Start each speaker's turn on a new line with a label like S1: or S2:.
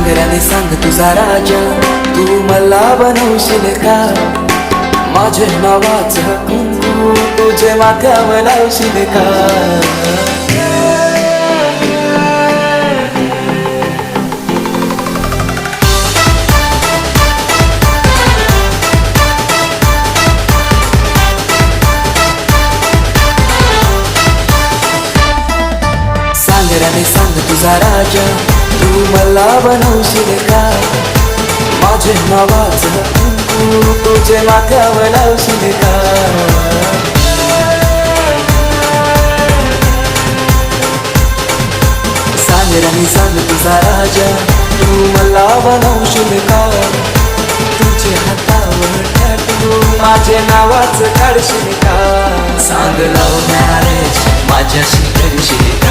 S1: सांगऱ्याने सांग तुझा राजा, तू मला बनवशील का? माझे नावाचं कुंकू तुझे माथ्यावर लावशील का? सांगऱ्याने सांग तुझा राजा, तू मला बनवशील का? माझे नावाचं कुंकू तुझे माथ्यावर लावशील का? सांगऱ्याने सांग तुझा राजा, तू मला बनवशील का? तुझे हातावर टॅटू माझे नावाचं काढशील का? सांग लव्ह मॅरेज माझ्याशी करशील का?